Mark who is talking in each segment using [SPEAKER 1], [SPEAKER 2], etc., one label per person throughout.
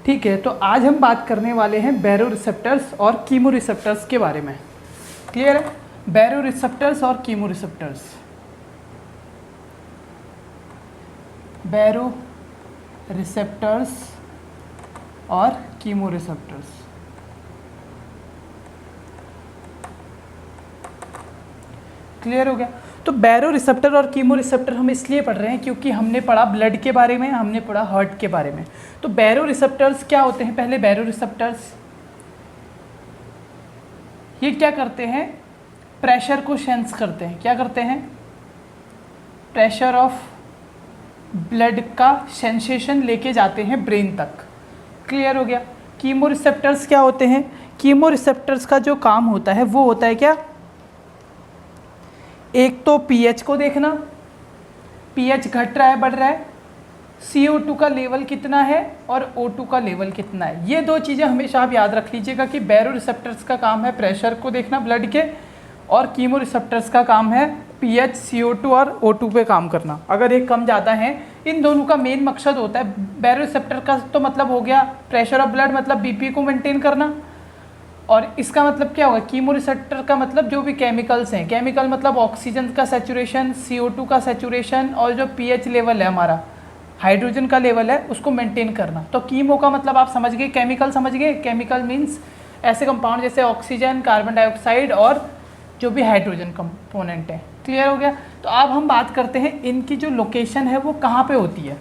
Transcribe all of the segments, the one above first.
[SPEAKER 1] ठीक है, तो आज हम बात करने वाले हैं बैरोरिसेप्टर्स और कीमोरिसेप्टर्स के बारे में। क्लियर है? बैरोरिसेप्टर्स और कीमोरिसेप्टर्स। बैरोरिसेप्टर्स और कीमोरिसेप्टर्स। क्लियर हो गया? तो बैरोरिसेप्टर और कीमोरिसेप्टर हम इसलिए पढ़ रहे हैं क्योंकि हमने पढ़ा ब्लड के बारे में, हमने पढ़ा हार्ट के बारे में। तो बैरोरिसेप्टर्स क्या होते हैं? पहले बैरोरिसेप्टर्स ये क्या करते हैं? प्रेशर को सेंस करते हैं। क्या करते हैं? प्रेशर ऑफ ब्लड का सेंसेशन लेके जाते हैं ब्रेन तक। क्लियर हो गया? कीमोरिसेप्टर्स क्या होते हैं? कीमोरिसेप्टर्स का जो काम होता है वो होता है क्या? एक तो पीएच को देखना, पीएच घट रहा है बढ़ रहा है, CO2 का लेवल कितना है और O2 का लेवल कितना है। ये दो चीज़ें हमेशा आप याद रख लीजिएगा कि बैरोरिसेप्टर्स का काम है प्रेशर को देखना ब्लड के, और कीमोरिसेप्टर्स का काम है पीएच, CO2 और O2 पे काम करना। अगर एक कम ज़्यादा है, इन दोनों का मेन मकसद होता है, बैरोरिसेप्टर का तो मतलब हो गया प्रेशर ऑफ ब्लड, मतलब बीपी को मेंटेन करना, और इसका मतलब क्या होगा? कीमोरिसेप्टर का मतलब जो भी केमिकल्स हैं, केमिकल मतलब ऑक्सीजन का सैचुरेशन, CO2 का सैचुरेशन, और जो पीएच लेवल है हमारा, हाइड्रोजन का लेवल है, उसको मेंटेन करना। तो कीमो का मतलब आप समझ गए, केमिकल समझ गए। केमिकल मीन्स ऐसे कंपाउंड जैसे ऑक्सीजन, कार्बन डाइऑक्साइड और जो भी हाइड्रोजन कंपोनेंट है। क्लियर हो गया? तो अब हम बात करते हैं इनकी जो लोकेशन है वो कहाँ पे होती है।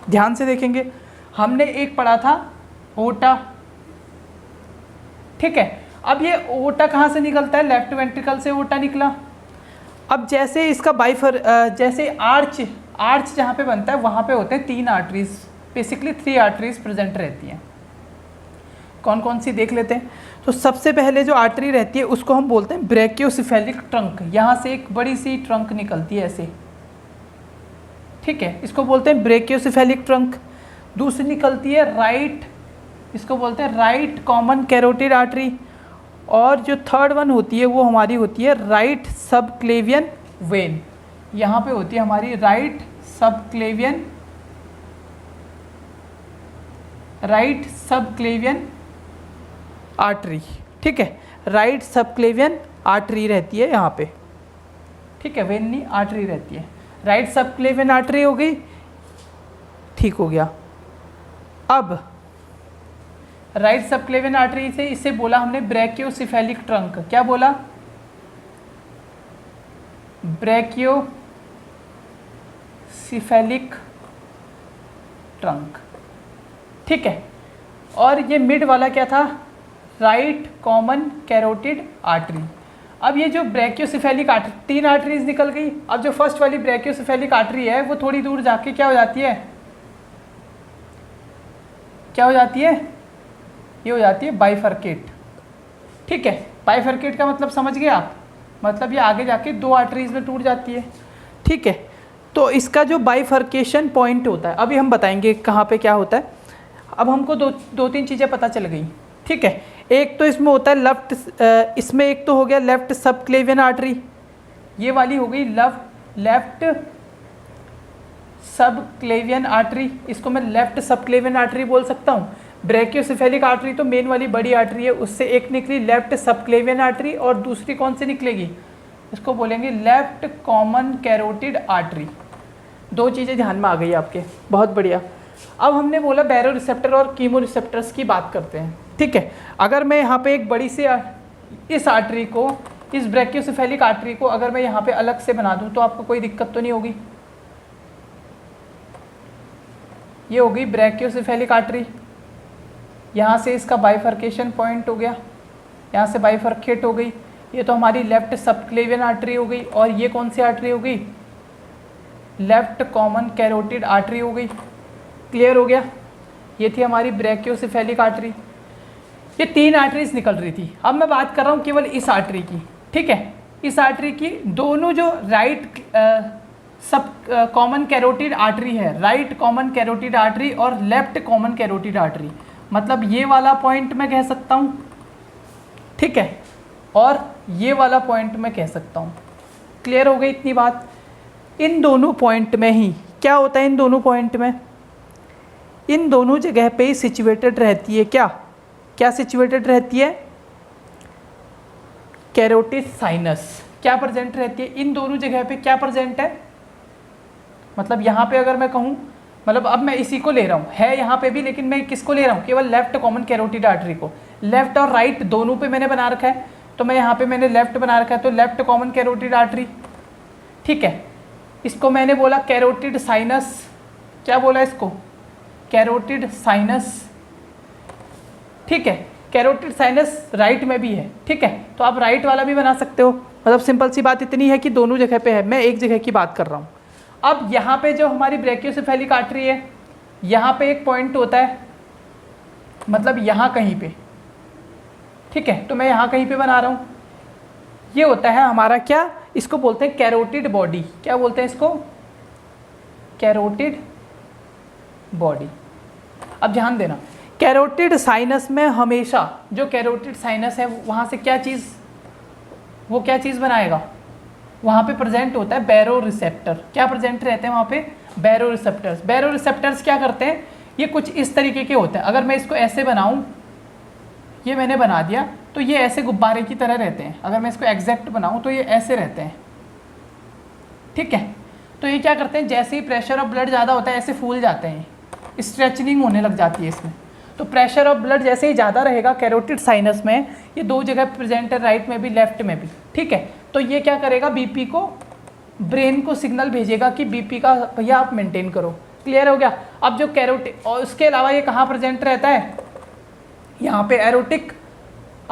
[SPEAKER 1] ध्यान से देखेंगे, हमने एक पढ़ा था ओटा, ठीक है। अब ये ओटा कहाँ से निकलता है? लेफ्ट वेंट्रिकल से ओटा निकला। अब जैसे इसका जैसे आर्च जहाँ पे बनता है वहाँ पे होते हैं 3 आर्टरीज, बेसिकली 3 आर्टरीज प्रेजेंट रहती हैं। कौन कौन सी देख लेते हैं। तो सबसे पहले जो आर्टरी रहती है उसको हम बोलते हैं ब्रैकियोसेफेलिक ट्रंक। यहाँ से एक बड़ी सी ट्रंक निकलती है ऐसे, ठीक है, इसको बोलते हैं ब्रैकियोसेफेलिक ट्रंक। दूसरी निकलती है राइट, इसको बोलते हैं राइट कॉमन कैरोटिड आर्टरी। और जो थर्ड वन होती है वो हमारी होती है राइट सबक्लेवियन वेन। यहाँ पे होती है हमारी राइट सबक्लेवियन आर्टरी, ठीक है। राइट सबक्लेवियन आर्टरी रहती है यहाँ पे, ठीक है, वेन नहीं आर्टरी रहती है। राइट सबक्लेवियन आर्टरी हो गई, ठीक हो गया। अब राइट सबक्लेवियन आर्टरी से इसे बोला हमने ब्रैकियोसेफेलिक ट्रंक। क्या बोला? ब्रैकियोसेफेलिक ट्रंक, ठीक है। और ये मिड वाला क्या था? Right common carotid artery. अब ये जो ब्रैकियोसेफेलिक आर्टरी, 3 आर्टरीज निकल गई। अब जो फर्स्ट वाली ब्रैकियोसेफेलिक आर्टरी है वो थोड़ी दूर जाके क्या हो जाती है? क्या हो जाती है? ये हो जाती है बाइफरकेट, ठीक है। बाइफरकेट का मतलब समझ गए आप? मतलब ये आगे जाके 2 आर्टरीज में टूट जाती है, ठीक है। तो इसका जो बाइफरकेशन पॉइंट होता है अभी हम बताएंगे कहाँ पे क्या होता है। अब हमको दो तीन चीज़ें पता चल गई, ठीक है। एक तो इसमें होता है इसमें एक तो हो गया लेफ्ट सबक्लेवियन आर्टरी, ये वाली हो गई लेफ्ट सबक्लेवियन आर्टरी, इसको मैं लेफ्ट सबक्लेवियन आर्टरी बोल सकता हूँ। ब्रैकियोसेफेलिक आर्टरी तो मेन वाली बड़ी आर्टरी है, उससे एक निकली लेफ्ट सबक्लेवियन आर्टरी, और दूसरी कौन सी निकलेगी? इसको बोलेंगे लेफ्ट कॉमन कैरोटिड आर्टरी। 2 चीज़ें ध्यान में आ गई आपके, बहुत बढ़िया। अब हमने बोला बैरोरिसेप्टर और कीमोरिसेप्टर्स की बात करते हैं, ठीक है। अगर मैं यहाँ पे एक बड़ी सी इस आर्टरी को, इस ब्रैकियोसेफेलिक आर्टरी को अगर मैं यहाँ पे अलग से बना दूँ तो आपको कोई दिक्कत तो नहीं होगी? ये हो गई ब्रैकियोसेफेलिक आर्टरी, यहाँ से इसका बाइफर्केशन पॉइंट हो गया, यहाँ से बाइफर्केट हो गई। ये तो हमारी लेफ्ट सबक्लेवियन आर्टरी हो गई, और ये कौन सी आर्टरी हो गई? लेफ्ट कॉमन कैरोटिड आर्टरी हो गई। क्लियर हो गया? ये थी हमारी ब्रैकियोसेफेलिक आर्टरी। ये 3 आर्टरीज निकल रही थी। अब मैं बात कर रहा हूँ केवल इस आर्टरी की, ठीक है। इस आर्टरी की दोनों जो राइट सब कॉमन कैरोटिड आर्टरी है, राइट कॉमन कैरोटिड आर्टरी और लेफ्ट कॉमन कैरोटिड आर्टरी, मतलब ये वाला पॉइंट मैं कह सकता हूँ, ठीक है, और ये वाला पॉइंट मैं कह सकता हूँ। क्लियर हो गई इतनी बात? इन दोनों पॉइंट में ही क्या होता है? इन दोनों पॉइंट में इन दोनों जगह पे सिचुएटेड रहती है क्या, क्या सिचुएटेड रहती है, कैरोटिड साइनस क्या प्रेजेंट रहती है, इन दोनों जगह पे क्या प्रेजेंट है। मतलब यहाँ पे अगर मैं कहूँ, मतलब अब मैं इसी को ले रहा हूँ, है यहाँ पे भी, लेकिन मैं किसको ले रहा हूँ, केवल लेफ्ट कॉमन कैरोटिड आर्टरी को। लेफ्ट और राइट दोनों पे मैंने बना रखा है, तो मैं यहाँ पे मैंने लेफ्ट बना रखा है, तो लेफ्ट कॉमन कैरोटिड आर्टरी, ठीक है। इसको मैंने बोला कैरोटिड साइनस, क्या बोला इसको, कैरोटिड साइनस, ठीक है। कैरोटिड साइनस राइट में भी है, ठीक है, तो आप राइट वाला भी बना सकते हो। मतलब सिंपल सी बात इतनी है कि दोनों जगह पे है, मैं एक जगह की बात कर रहा हूँ। अब यहाँ पे जो हमारी ब्रैकियोसेफेलिक आर्टरी है, यहाँ पे एक पॉइंट होता है, मतलब यहाँ कहीं पे, ठीक है, तो मैं यहाँ कहीं पे बना रहा हूँ। ये होता है हमारा क्या, इसको बोलते हैं कैरोटिड बॉडी, क्या बोलते हैं इसको, कैरोटिड बॉडी। अब ध्यान देना, कैरोटिड साइनस में हमेशा जो कैरोटिड साइनस है वहाँ से क्या चीज़, वो क्या चीज़ बनाएगा, वहाँ पे प्रेजेंट होता है बैरो रिसेप्टर। क्या प्रेजेंट रहते हैं वहाँ पे, बैरो रिसेप्टर्स। बैरो रिसेप्टर्स क्या करते हैं, ये कुछ इस तरीके के होते हैं। अगर मैं इसको ऐसे बनाऊँ, ये मैंने बना दिया, तो ये ऐसे गुब्बारे की तरह रहते हैं। अगर मैं इसको एग्जैक्ट बनाऊँ तो ये ऐसे रहते हैं, ठीक है। तो ये क्या करते हैं, जैसे ही प्रेशर ऑफ ब्लड ज़्यादा होता है ऐसे फूल जाते हैं, स्ट्रेचनिंग होने लग जाती है इसमें। तो प्रेशर ऑफ ब्लड जैसे ही ज़्यादा रहेगा कैरोटिड साइनस में, ये दो जगह प्रेजेंट है, राइट में भी लेफ्ट में भी, ठीक है। तो ये क्या करेगा, बीपी को, ब्रेन को सिग्नल भेजेगा कि बीपी का भैया आप मेंटेन करो। क्लियर हो गया। अब जो कैरोटिड, और उसके अलावा ये कहाँ प्रेजेंट रहता है, यहाँ पे एरोटिक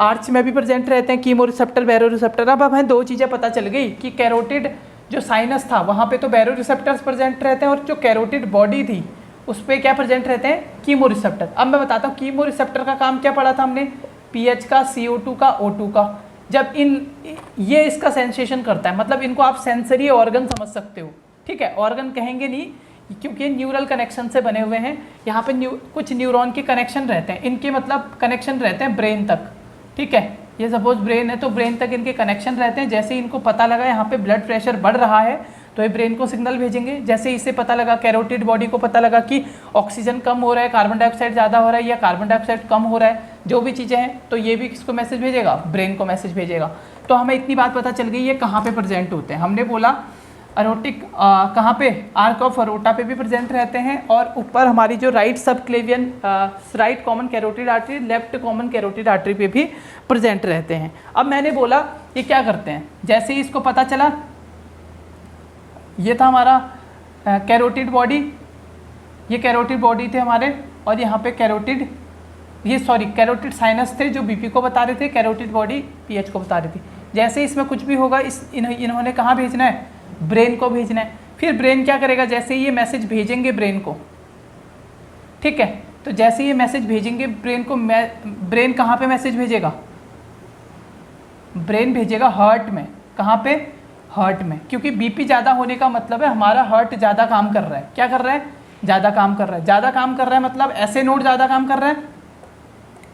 [SPEAKER 1] आर्च में भी प्रेजेंट रहते हैं, कीमो रिसेप्टर, बैरो रिसेप्टर। अब हमें दो चीज़ें पता चल गई कि कैरोटिड जो साइनस था वहाँ पे तो बैरो रिसेप्टर्स प्रेजेंट रहते हैं, और जो कैरोटिड बॉडी थी उस पर क्या प्रेजेंट रहते हैं, कीमो रिसेप्टर। अब मैं बताता हूँ कीमो रिसेप्टर का काम क्या पढ़ा था हमने, पीएच का, CO2 का, O2 का। जब ये इसका सेंसेशन करता है, मतलब इनको आप सेंसरी ऑर्गन समझ सकते हो, ठीक है। ऑर्गन कहेंगे नहीं क्योंकि न्यूरल कनेक्शन से बने हुए हैं। यहाँ पे कुछ न्यूरॉन के कनेक्शन रहते हैं, इनके मतलब कनेक्शन रहते हैं ब्रेन तक, ठीक है। ये सपोज ब्रेन है तो ब्रेन तक इनके कनेक्शन रहते हैं। जैसे ही इनको पता लगा यहाँ पे ब्लड प्रेशर बढ़ रहा है तो ये ब्रेन को सिग्नल भेजेंगे। जैसे इसे पता लगा, कैरोटिड बॉडी को पता लगा कि ऑक्सीजन कम हो रहा है, कार्बन डाइऑक्साइड ज़्यादा हो रहा है या कार्बन डाइऑक्साइड कम हो रहा है, जो भी चीज़ें हैं, तो ये भी किसको मैसेज भेजेगा, ब्रेन को मैसेज भेजेगा। तो हमें इतनी बात पता चल गई ये कहाँ पे प्रेजेंट होते हैं। हमने बोला अरोटिक कहाँ पे, आर्क ऑफ अरोटा पे भी प्रेजेंट रहते हैं, और ऊपर हमारी जो right subclavian, right common carotid artery, left common carotid artery पे भी प्रेजेंट रहते हैं। अब मैंने बोला ये क्या करते हैं, जैसे ही इसको पता चला, ये था हमारा कैरोटिड बॉडी, ये कैरोटिड बॉडी थे हमारे, और यहाँ पे कैरोटिड, ये सॉरी कैरोटिड साइनस थे जो बीपी को बता रहे थे, कैरोटिड बॉडी पीएच को बता रही थी। जैसे ही इसमें कुछ भी होगा इन्होंने कहाँ भेजना है, ब्रेन को भेजना है। फिर ब्रेन क्या करेगा, जैसे ही ये मैसेज भेजेंगे ब्रेन को, ठीक है, तो जैसे ही ये मैसेज भेजेंगे ब्रेन को, ब्रेन कहाँ पे मैसेज भेजेगा, ब्रेन भेजेगा हार्ट में। कहाँ पे, हार्ट में, क्योंकि बीपी ज़्यादा होने का मतलब है हमारा हार्ट ज़्यादा काम कर रहा है। क्या कर रहा है, ज़्यादा काम कर रहा है। ज़्यादा काम कर रहा है मतलब ऐसे नोड ज़्यादा काम कर रहा है,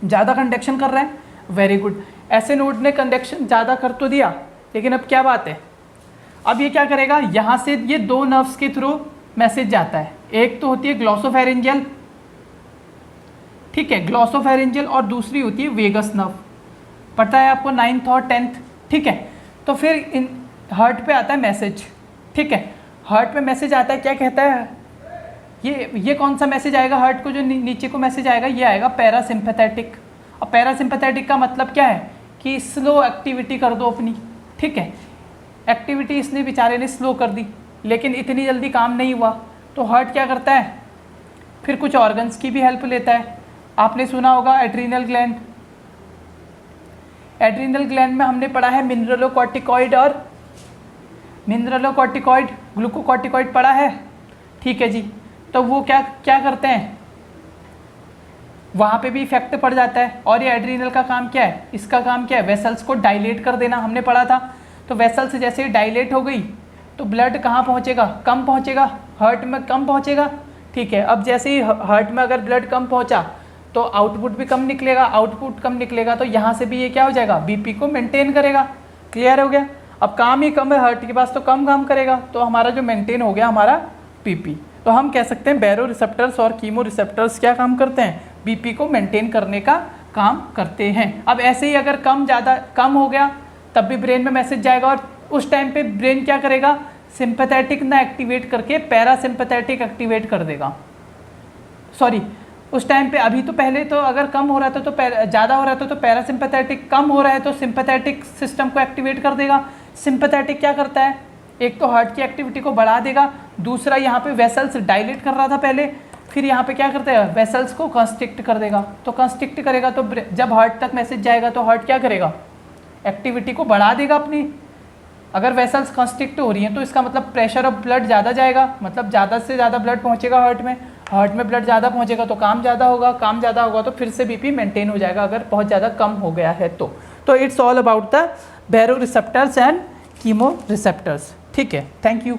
[SPEAKER 1] ज़्यादा कंडक्शन कर रहा है। वेरी गुड, ऐसे नोड ने कंडक्शन ज़्यादा कर तो दिया, लेकिन अब क्या बात है, अब ये क्या करेगा, यहाँ से ये दो नर्व्स के थ्रू मैसेज जाता है। एक तो होती है ग्लॉसोफेरेंजियल, ठीक है, ग्लॉसोफेरेंजियल, और दूसरी होती है वेगस नर्व, पता है आपको 9th और 10th, ठीक है। तो फिर इन हार्ट पे आता है मैसेज, ठीक है, हार्ट पे मैसेज आता है, क्या कहता है, ये कौन सा मैसेज आएगा हार्ट को, जो नीचे को मैसेज आएगा, ये आएगा पैरासिम्पैथेटिक। अब पैरासिम्पैथेटिक का मतलब क्या है कि स्लो एक्टिविटी कर दो अपनी, ठीक है। एक्टिविटी इसने बेचारे ने स्लो कर दी, लेकिन इतनी जल्दी काम नहीं हुआ, तो हार्ट क्या करता है, फिर कुछ ऑर्गन्स की भी हेल्प लेता है। आपने सुना होगा एड्रीनल ग्लैंड, एड्रीनल ग्लैंड में हमने पढ़ा है मिनरलोकॉर्टिकॉइड और मिनरलोकॉर्टिकॉइड, ग्लूकोकॉर्टिकॉइड पढ़ा है, ठीक है जी। तो वो क्या क्या करते हैं, वहाँ पे भी इफेक्ट पड़ जाता है। और ये एड्रीनल का काम क्या है, इसका काम क्या है, वेसल्स को डायलेट कर देना, हमने पढ़ा था। तो वेसल्स जैसे ही डायलेट हो गई तो ब्लड कहाँ पहुँचेगा, कम पहुँचेगा, हार्ट में कम पहुँचेगा, ठीक है। अब जैसे ही हार्ट में अगर ब्लड कम पहुँचा तो आउटपुट भी कम निकलेगा, आउटपुट कम निकलेगा तो यहाँ से भी ये क्या हो जाएगा, बीपी को मेंटेन करेगा। क्लियर हो गया। अब काम ही कम है हार्ट के पास तो कम काम करेगा, तो हमारा जो मेंटेन हो गया हमारा बीपी। तो हम कह सकते हैं बैरो रिसेप्टर्स और कीमो रिसेप्टर्स क्या काम करते हैं, बीपी को मेंटेन करने का काम करते हैं। अब ऐसे ही अगर कम हो गया तब भी ब्रेन में मैसेज जाएगा, और उस टाइम पे ब्रेन क्या करेगा, सिंपैथेटिक ना एक्टिवेट करके पैरासिम्पैथेटिक एक्टिवेट कर देगा। सॉरी, उस टाइम पे अभी तो पहले तो अगर कम हो रहा था तो ज़्यादा हो रहा था तो पैरासिम्पैथेटिक, कम हो रहा है तो सिंपैथेटिक सिस्टम को एक्टिवेट कर देगा। सिंपैथेटिक क्या करता है, एक तो हार्ट की एक्टिविटी को बढ़ा देगा, दूसरा यहाँ पे वेसल्स डायलेट कर रहा था पहले, फिर यहाँ पे क्या करता है, वेसल्स को कंस्ट्रिक्ट कर देगा। तो कंस्ट्रिक्ट करेगा तो जब हार्ट तक मैसेज जाएगा तो हार्ट क्या करेगा, एक्टिविटी को बढ़ा देगा अपनी। अगर वेसल्स कंस्ट्रिक्ट हो रही हैं तो इसका मतलब प्रेशर ऑफ ब्लड ज़्यादा जाएगा, मतलब ज़्यादा से ज़्यादा ब्लड पहुँचेगा हार्ट में ब्लड ज़्यादा पहुँचेगा तो काम ज़्यादा होगा तो फिर से बीपी मेंटेन हो जाएगा अगर बहुत ज़्यादा कम हो गया है तो it's all about the baroreceptors and chemoreceptors. ठीक है, थैंक यू।